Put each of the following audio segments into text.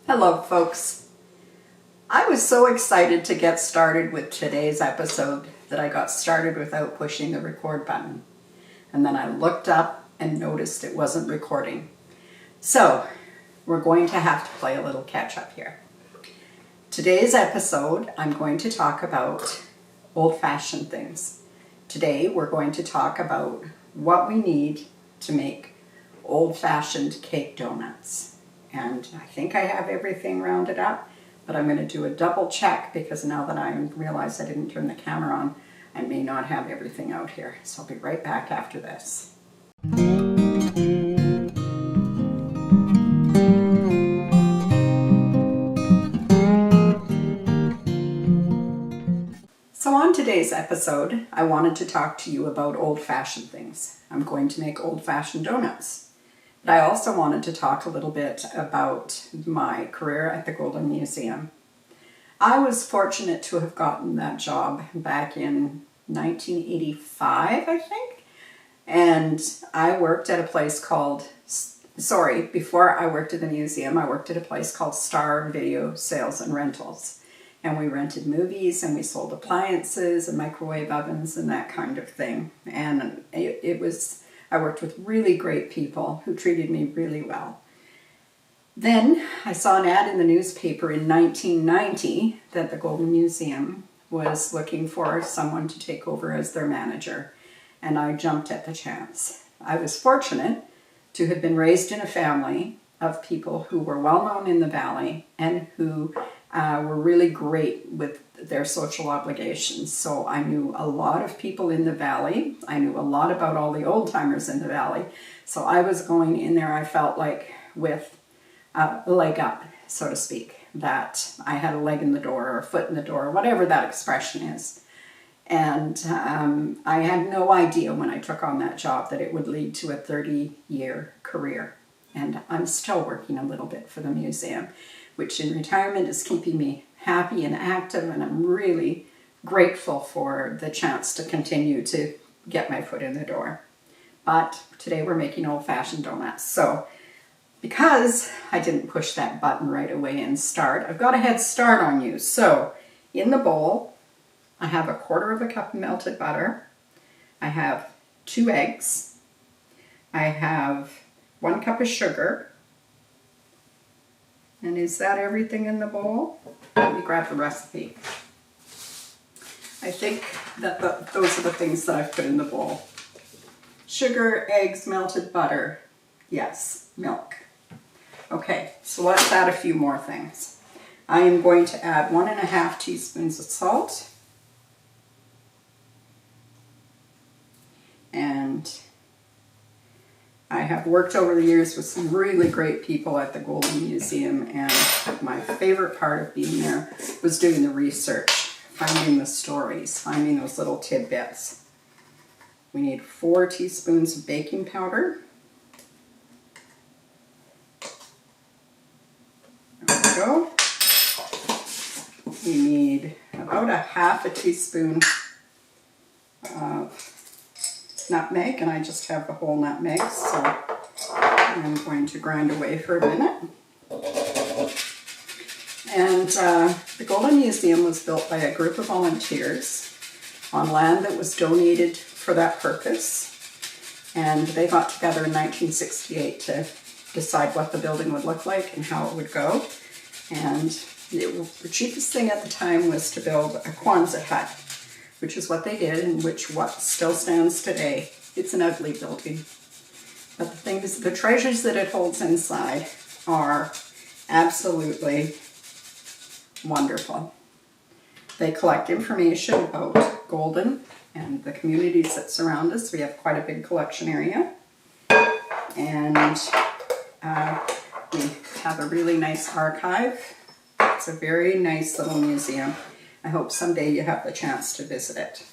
Hello folks. I was so excited to get started with today's episode that I got started without pushing the record button. And then I looked up and noticed it wasn't recording. So we're going to have to play a little catch up here. Today's episode, I'm going to talk about old-fashioned things. Today we're going to talk about what we need to make old-fashioned cake donuts. And I think I have everything rounded up, but I'm going to do a double check because now that I realize I didn't turn the camera on, I may not have everything out here. So I'll be right back after this. So on today's episode, I wanted to talk to you about old-fashioned things. I'm going to make old-fashioned donuts. But I also wanted to talk a little bit about my career at the Golden Museum. I was fortunate to have gotten that job back in 1985, I think. And I worked at a place called, before I worked at the museum, I worked at a place called Star Video Sales and Rentals. And we rented movies and we sold appliances and microwave ovens and that kind of thing. And I worked with really great people who treated me really well. Then I saw an ad in the newspaper in 1990 that the Golden Museum was looking for someone to take over as their manager, and I jumped at the chance. I was fortunate to have been raised in a family of people who were well known in the Valley and who were really great with their social obligations. So I knew a lot of people in the Valley. I knew a lot about all the old timers in the Valley. So I was going in there, I felt like, with a leg up, so to speak, that I had a leg in the door or a foot in the door, whatever that expression is. And I had no idea when I took on that job that it would lead to a 30-year career. And I'm still working a little bit for the museum, which in retirement is keeping me happy and active, and I'm really grateful for the chance to continue to get my foot in the door. But today we're making old-fashioned donuts. So because I didn't push that button right away and start, I've got a head start on you. So in the bowl, I have 1/4 cup of melted butter. I have 2 eggs. I have 1 cup of sugar. And is that everything in the bowl? Let me grab the recipe. I think that those are the things that I've put in the bowl. Sugar, eggs, melted butter. Yes, milk. Okay, so let's add a few more things. I am going to add 1½ teaspoons of salt. And I have worked over the years with some really great people at the Golden Museum, and my favorite part of being there was doing the research, finding the stories, finding those little tidbits. We need 4 teaspoons of baking powder. There we go. We need about 1/2 teaspoon of nutmeg, and I just have the whole nutmeg, so I'm going to grind away for a minute. And the Golden Museum was built by a group of volunteers on land that was donated for that purpose, and they got together in 1968 to decide what the building would look like and how it would go. And the cheapest thing at the time was to build a Quonset hut, which is what they did, and what still stands today. It's an ugly building. But the thing is, the treasures that it holds inside are absolutely wonderful. They collect information about Golden and the communities that surround us. We have quite a big collection area. And we have a really nice archive. It's a very nice little museum. I hope someday you have the chance to visit it.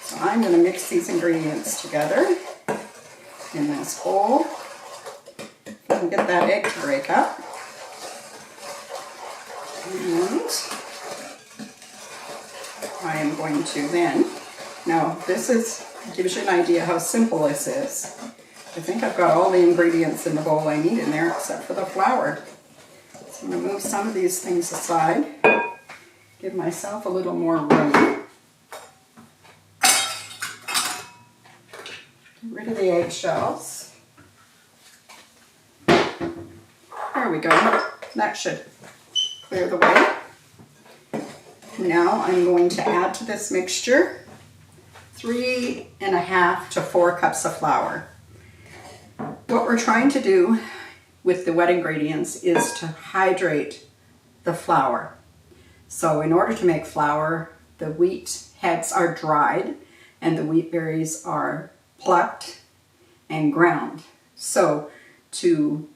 So I'm going to mix these ingredients together in this bowl. And get that egg to break up. And I am going to then, now this gives you an idea how simple this is. I think I've got all the ingredients in the bowl I need in there except for the flour. So I'm going to move some of these things aside. Give myself a little more room. Get rid of the eggshells. There we go. That should clear the way. Now I'm going to add to this mixture 3.5 to 4 cups of flour. What we're trying to do with the wet ingredients is to hydrate the flour. So in order to make flour, the wheat heads are dried and the wheat berries are plucked and ground. So to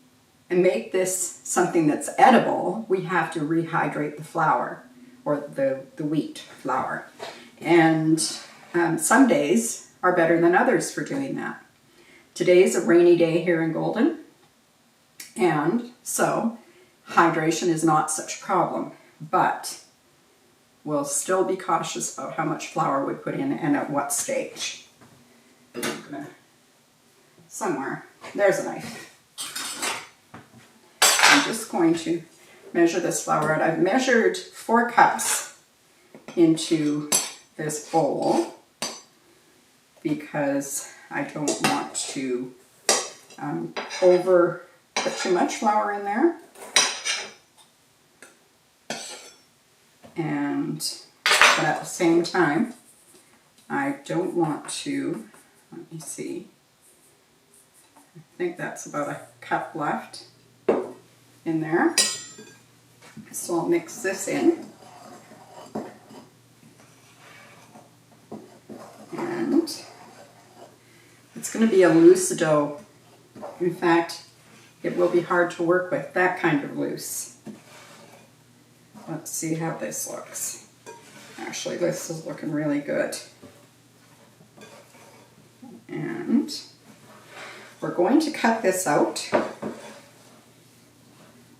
make this something that's edible, we have to rehydrate the flour, or the wheat flour. And some days are better than others for doing that. Today's a rainy day here in Golden, and so hydration is not such a problem, but we'll still be cautious about how much flour we put in and at what stage. Somewhere, there's a knife. I'm just going to measure this flour out. I've measured 4 cups into this bowl because I don't want to put too much flour in there. But at the same time, I don't want to, let me see, I think that's about a cup left in there. So I'll mix this in. And it's going to be a loose dough. In fact, it will be hard to work with, that kind of loose. Let's see how this looks. Actually, this is looking really good. And we're going to cut this out.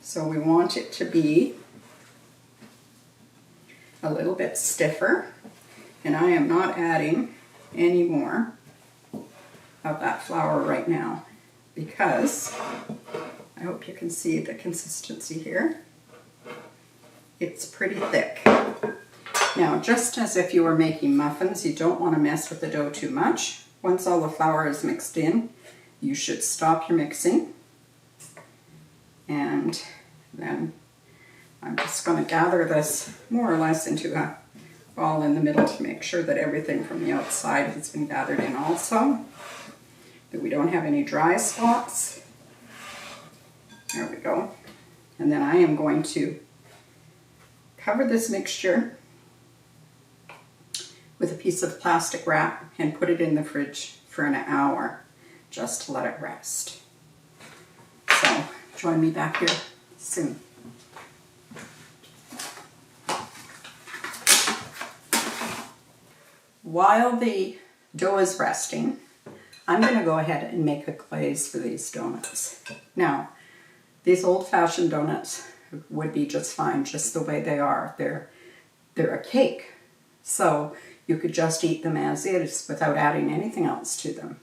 So we want it to be a little bit stiffer. And I am not adding any more of that flour right now because I hope you can see the consistency here. It's pretty thick. Now, just as if you were making muffins, you don't want to mess with the dough too much. Once all the flour is mixed in, you should stop your mixing. And then I'm just going to gather this more or less into a ball in the middle to make sure that everything from the outside has been gathered in also, that we don't have any dry spots. There we go. And then I am going to cover this mixture with a piece of plastic wrap and put it in the fridge for an hour just to let it rest. So join me back here soon. While the dough is resting, I'm going to go ahead and make a glaze for these donuts. Now, these old-fashioned donuts would be just fine, just the way they are. They're a cake, so you could just eat them as is without adding anything else to them.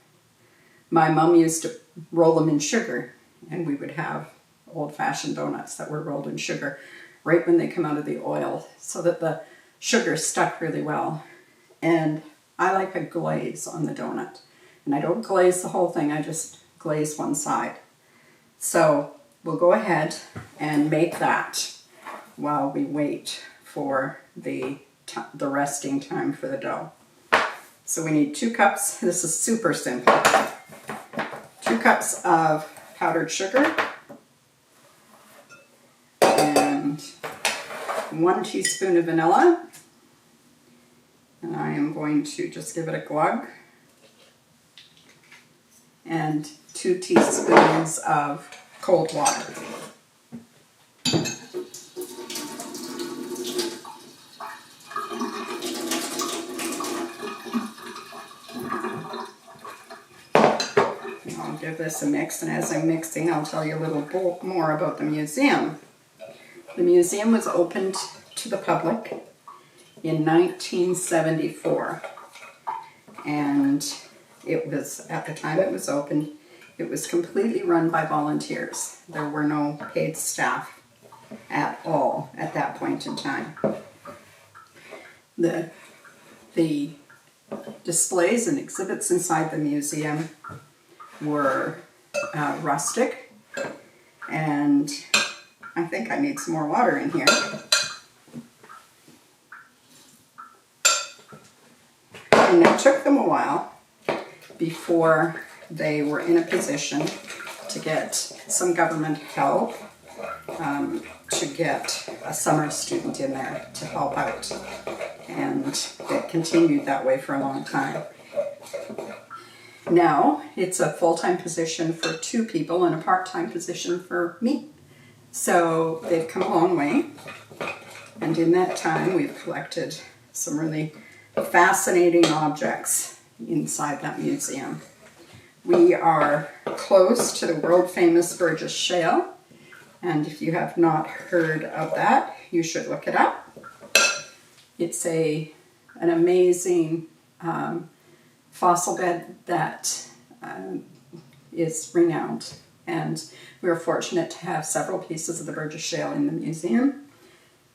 My mom used to roll them in sugar, and we would have old-fashioned donuts that were rolled in sugar right when they come out of the oil so that the sugar stuck really well. And I like a glaze on the donut. And I don't glaze the whole thing, I just glaze one side. So we'll go ahead and make that while we wait for the resting time for the dough. So we need 2 cups, this is super simple. 2 cups of powdered sugar and 1 teaspoon of vanilla. And I am going to just give it a glug. And 2 teaspoons of cold water. I'll give this a mix, and as I'm mixing, I'll tell you a little more about the museum. The museum was opened to the public in 1974, and it was, at the time it was opened, it was completely run by volunteers. There were no paid staff. at all at that point in time. The displays and exhibits inside the museum were rustic, and I think I need some more water in here. And it took them a while before they were in a position to get some government help, to get a summer student in there to help out. And it continued that way for a long time. Now it's a full-time position for 2 people and a part-time position for me. So they've come a long way. And in that time, we've collected some really fascinating objects inside that museum. We are close to the world-famous Burgess Shale, and if you have not heard of that, you should look it up. It's an amazing fossil bed that is renowned, and we are fortunate to have several pieces of the Burgess Shale in the museum.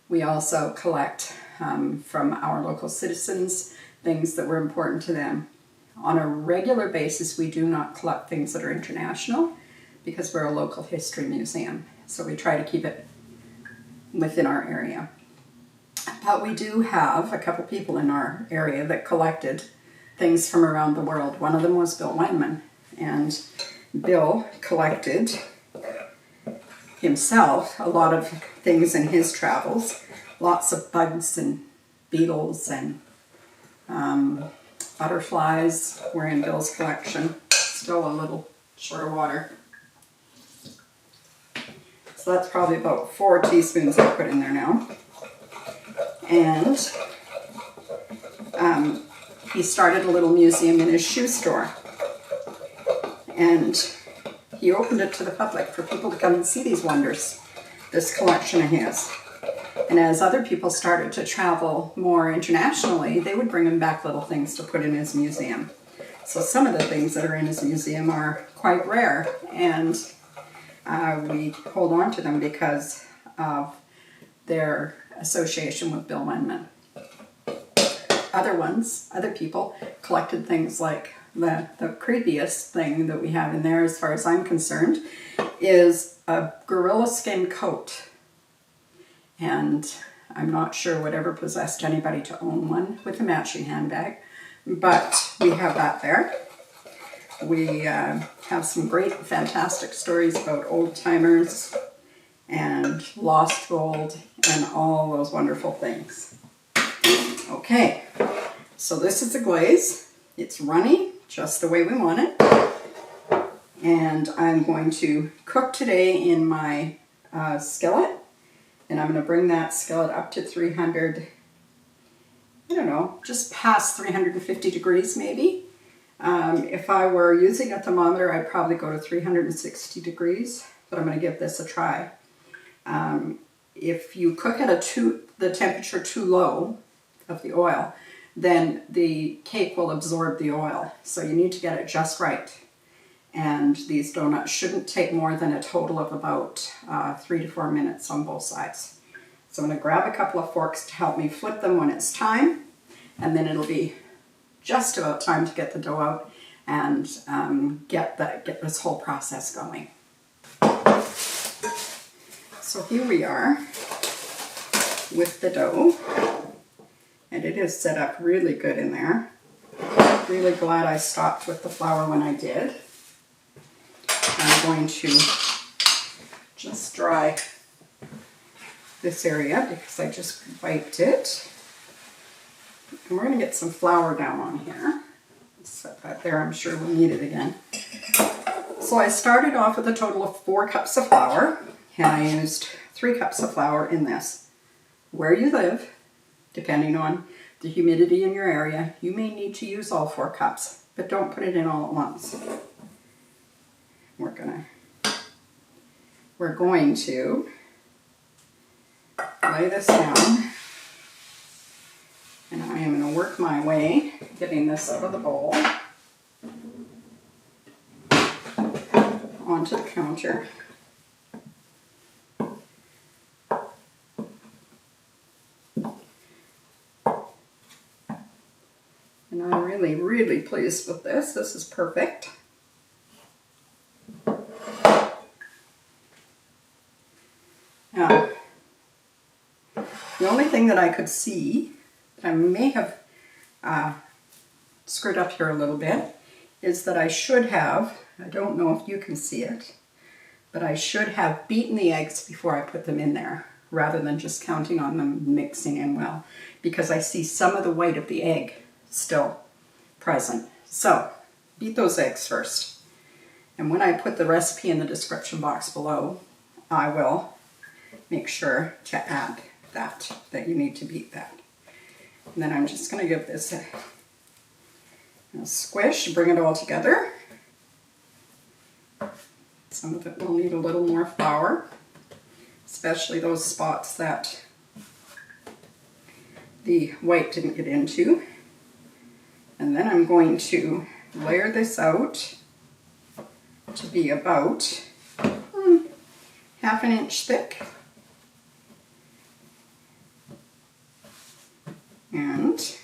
We also collect from our local citizens things that were important to them. On a regular basis, we do not collect things that are international because we're a local history museum, so we try to keep it within our area. But we do have a couple people in our area that collected things from around the world. One of them was Bill Weinman, and Bill collected himself a lot of things in his travels, lots of bugs and beetles and butterflies were in Bill's collection. Still a little short of water. So that's probably about 4 teaspoons I put in there now. And he started a little museum in his shoe store. And he opened it to the public for people to come and see these wonders, this collection of his. And as other people started to travel more internationally, they would bring him back little things to put in his museum. So some of the things that are in his museum are quite rare, and we hold on to them because of their association with Bill Weinman. Other people collected things like the creepiest thing that we have in there, as far as I'm concerned, is a gorilla skin coat. And I'm not sure whatever possessed anybody to own one with a matching handbag, but we have that there. We have some great, fantastic stories about old-timers and lost gold and all those wonderful things. Okay, so this is a glaze. It's runny, just the way we want it. And I'm going to cook today in my skillet. And I'm going to bring that skillet up to 300, I don't know, just past 350 degrees maybe. If I were using a thermometer, I'd probably go to 360 degrees, but I'm going to give this a try. If you cook at the temperature too low of the oil, then the cake will absorb the oil. So you need to get it just right. And these donuts shouldn't take more than a total of about 3 to 4 minutes on both sides. So I'm going to grab a couple of forks to help me flip them when it's time, and then it'll be just about time to get the dough out and get this whole process going. So here we are with the dough, and it is set up really good in there. Really glad I stopped with the flour when I did. I'm going to just dry this area because I just wiped it. And we're going to get some flour down on here. Set that there, I'm sure we'll need it again. So I started off with a total of 4 cups of flour, and I used 3 cups of flour in this. Where you live, depending on the humidity in your area, you may need to use all 4 cups, but don't put it in all at once. We're going to lay this down, and I am going to work my way, getting this out of the bowl, onto the counter. And I'm really, really pleased with this. This is perfect. Now, the only thing that I could see, that I may have screwed up here a little bit, is that I should have, I don't know if you can see it, but I should have beaten the eggs before I put them in there, rather than just counting on them mixing in well, because I see some of the white of the egg still present. So, beat those eggs first. And when I put the recipe in the description box below, I will make sure to add that you need to beat that. And then I'm just going to give this a squish, bring it all together. Some of it will need a little more flour, especially those spots that the white didn't get into. And then I'm going to layer this out to be about half an inch thick. And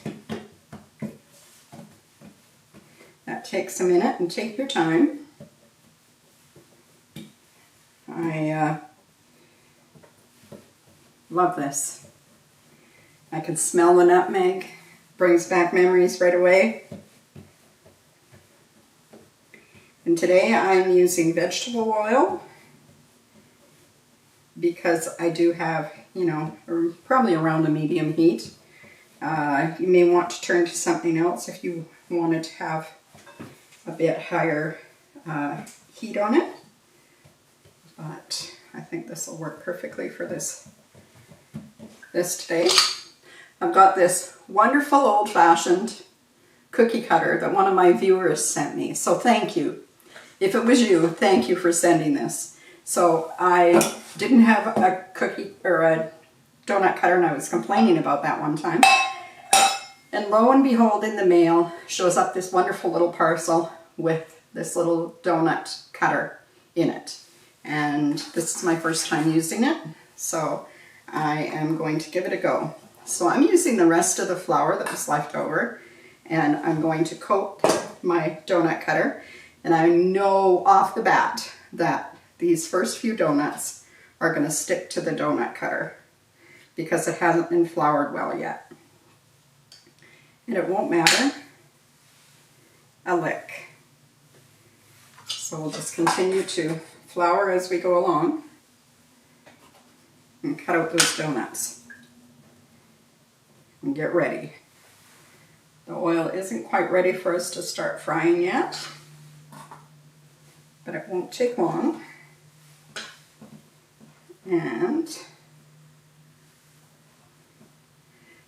that takes a minute, and take your time. I love this. I can smell the nutmeg. Brings back memories right away. And today I'm using vegetable oil because I do have, you know, probably around a medium heat. You may want to turn to something else if you wanted to have a bit higher heat on it. But I think this will work perfectly for this today. I've got this wonderful old-fashioned cookie cutter that one of my viewers sent me. So thank you. If it was you, thank you for sending this. So I didn't have a cookie or a donut cutter, and I was complaining about that one time. And lo and behold, in the mail shows up this wonderful little parcel with this little donut cutter in it. And this is my first time using it, so I am going to give it a go. So I'm using the rest of the flour that was left over, and I'm going to coat my donut cutter. And I know off the bat that these first few donuts are going to stick to the donut cutter because it hasn't been floured well yet. And it won't matter a lick. So we'll just continue to flour as we go along and cut out those donuts and get ready. The oil isn't quite ready for us to start frying yet, but it won't take long. And it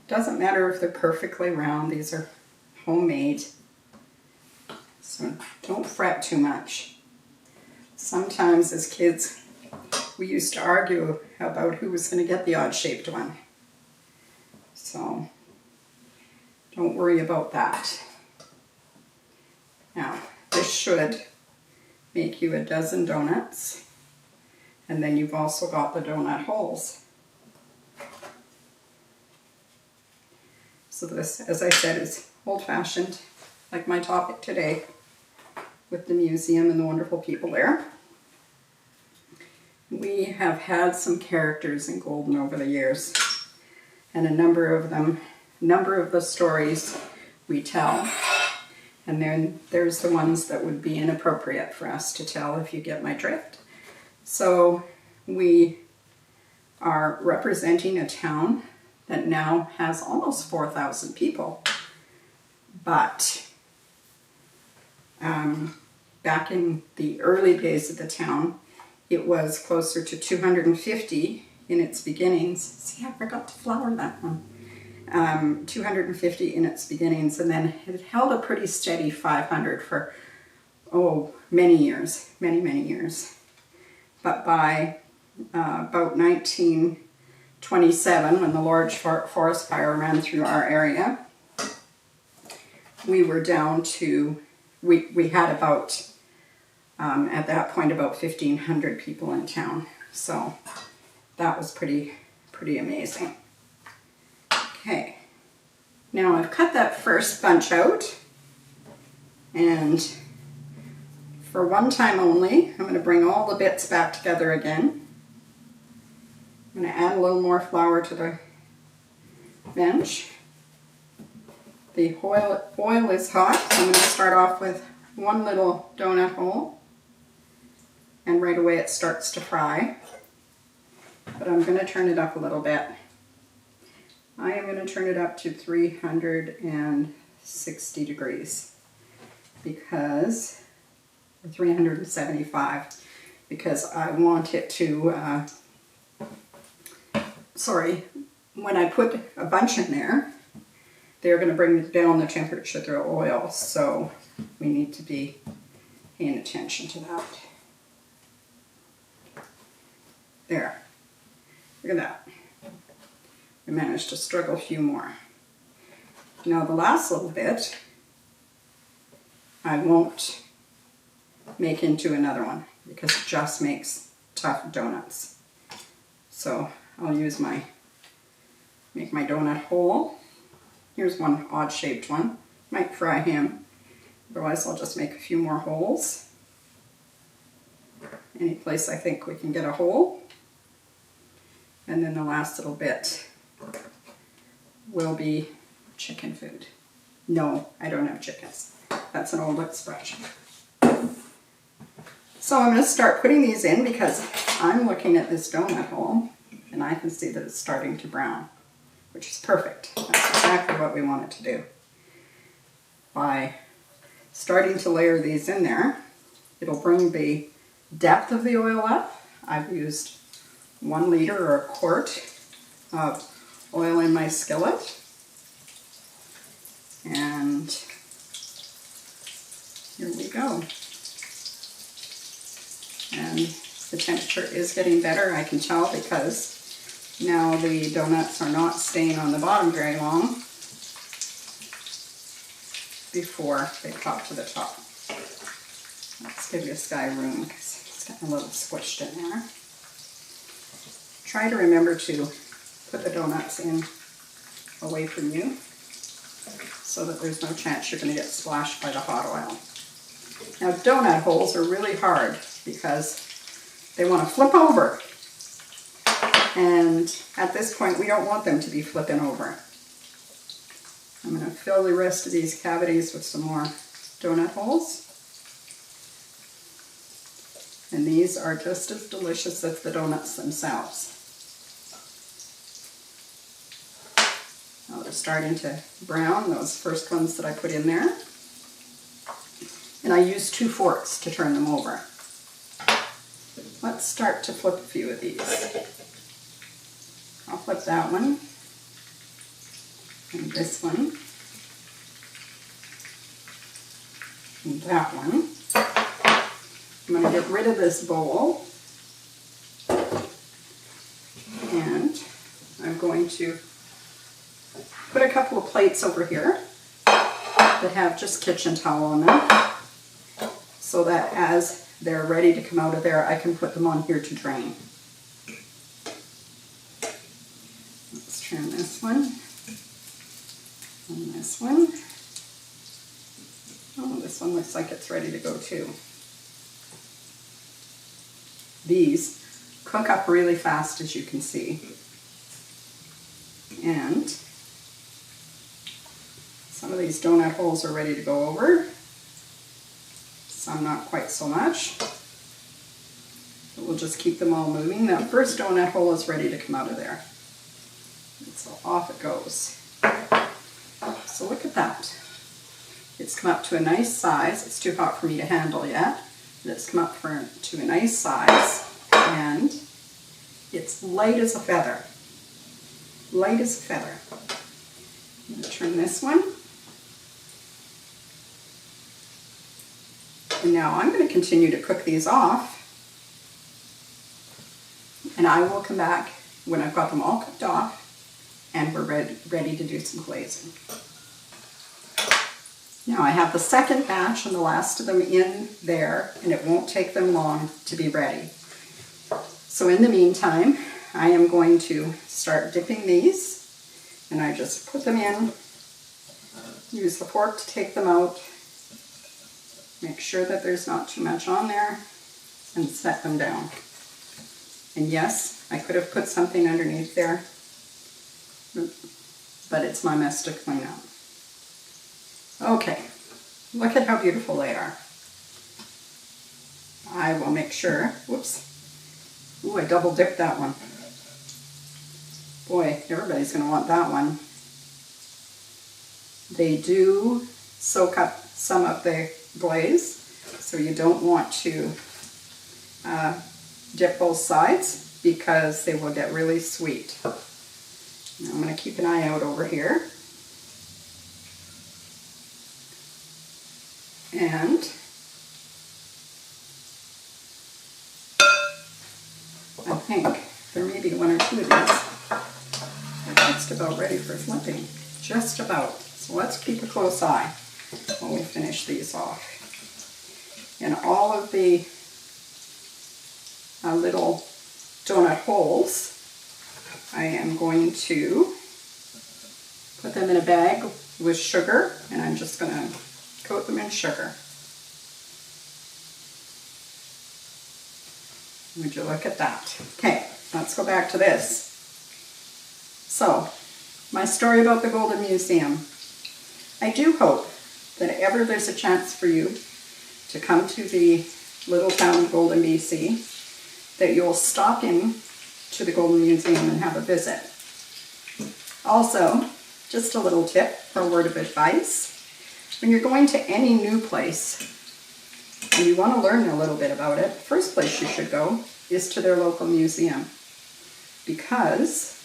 doesn't matter if they're perfectly round, these are homemade, so don't fret too much. Sometimes as kids, we used to argue about who was going to get the odd-shaped one. So, don't worry about that. Now, this should make you a dozen donuts. And then you've also got the donut holes. So this, as I said, is old-fashioned, like my topic today, with the museum and the wonderful people there. We have had some characters in Golden over the years, and a number of the stories we tell. And then there's the ones that would be inappropriate for us to tell, if you get my drift. So we are representing a town that now has almost 4,000 people. But back in the early days of the town, it was closer to 250 in its beginnings. See, I forgot to flour that one. 250 in its beginnings, and then it held a pretty steady 500 for, many years, many years. But by about 1927, when the large forest fire ran through our area, we were down to, we had about, at that point, about 1,500 people in town. So that was pretty amazing. Okay. Now I've cut that first bunch out, and for one time only, I'm going to bring all the bits back together again. I'm going to add a little more flour to the bench. The oil is hot, so I'm going to start off with one little donut hole, and right away it starts to fry. But I'm going to turn it up a little bit. I am going to turn it up to 360 degrees because, or 375, because I want it to, when I put a bunch in there, they're going to bring down the temperature of the oil, so we need to be paying attention to that. There. Look at that. We managed to struggle a few more. Now the last little bit, I won't make into another one because it just makes tough donuts. So I'll use make my donut hole. Here's one odd shaped one. Might fry him. Otherwise I'll just make a few more holes. Any place I think we can get a hole. And then the last little bit will be chicken food. No, I don't have chickens. That's an old expression. So I'm going to start putting these in because I'm looking at this donut hole and I can see that it's starting to brown, which is perfect. That's exactly what we want it to do. By starting to layer these in there, it'll bring the depth of the oil up. I've used 1 liter or a quart of oil in my skillet. And here we go. And the temperature is getting better, I can tell, because now the donuts are not staying on the bottom very long before they pop to the top. Let's give this guy room because it's getting a little squished in there. Try to remember to put the donuts in away from you so that there's no chance you're going to get splashed by the hot oil. Now donut holes are really hard because they want to flip over. And at this point we don't want them to be flipping over. I'm going to fill the rest of these cavities with some more donut holes. And these are just as delicious as the donuts themselves. Now they're starting to brown, those first ones that I put in there. And I use 2 forks to turn them over. Let's start to flip a few of these. I'll flip that one. And this one. And that one. I'm going to get rid of this bowl. And I'm going to put a couple of plates over here that have just kitchen towel on them, so that as they're ready to come out of there, I can put them on here to drain. Let's turn this one and this one. Oh, this one looks like it's ready to go too. These cook up really fast, as you can see. And some of these donut holes are ready to go over. Some not quite so much. But we'll just keep them all moving. That first donut hole is ready to come out of there. And so off it goes. So look at that. It's come up to a nice size. It's too hot for me to handle yet. But it's come up to a nice size. And it's light as a feather. Light as a feather. I'm going to turn this one. And now I'm going to continue to cook these off. And I will come back when I've got them all cooked off and we're ready to do some glazing. Now I have the second batch and the last of them in there, and it won't take them long to be ready. So in the meantime, I am going to start dipping these, and I just put them in use the fork to take them out. Make sure that there's not too much on there and set them down. And yes, I could have put something underneath there, but it's my mess to clean up. Okay, look at how beautiful they are. I will make sure, whoops, ooh, I double dipped that one. Boy, everybody's going to want that one. They do soak up some of the glaze, so you don't want to dip both sides because they will get really sweet. Now I'm going to keep an eye out over here. And I think there may be one or two of these. They're just about ready for flipping. Just about. So let's keep a close eye when we finish these off. And all of the little donut holes, I am going to put them in a bag with sugar, and I'm just going to coat them in sugar. Would you look at that? Okay, let's go back to this. So, my story about the Golden Museum. I do hope that ever there's a chance for you to come to the little town of Golden, BC, that you'll stop in to the Golden Museum and have a visit. Also, just a little tip or word of advice. When you're going to any new place and you want to learn a little bit about it, the first place you should go is to their local museum, because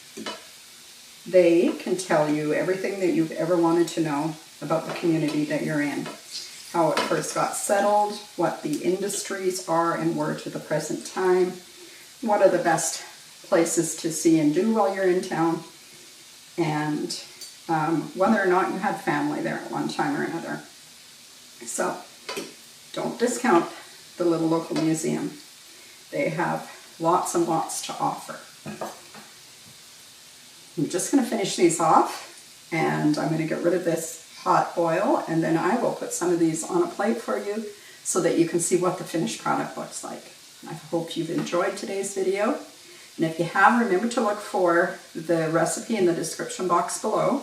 they can tell you everything that you've ever wanted to know about the community that you're in. How it first got settled, what the industries are and were to the present time, what are the best places to see and do while you're in town, and whether or not you had family there at one time or another. So don't discount the little local museum. They have lots and lots to offer. I'm just going to finish these off, and I'm going to get rid of this hot oil, and then I will put some of these on a plate for you so that you can see what the finished product looks like. I hope you've enjoyed today's video, and if you have, remember to look for the recipe in the description box below,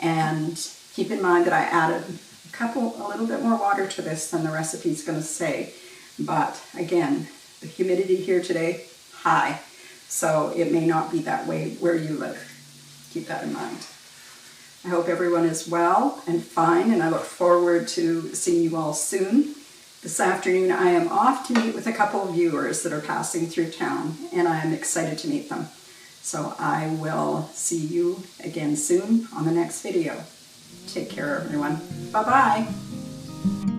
and keep in mind that I added a little bit more water to this than the recipe is going to say, but again, the humidity here today, high, so it may not be that way where you live. Keep that in mind. I hope everyone is well and fine, and I look forward to seeing you all soon. This afternoon I am off to meet with a couple of viewers that are passing through town, and I am excited to meet them. So I will see you again soon on the next video. Take care, everyone. Bye-bye.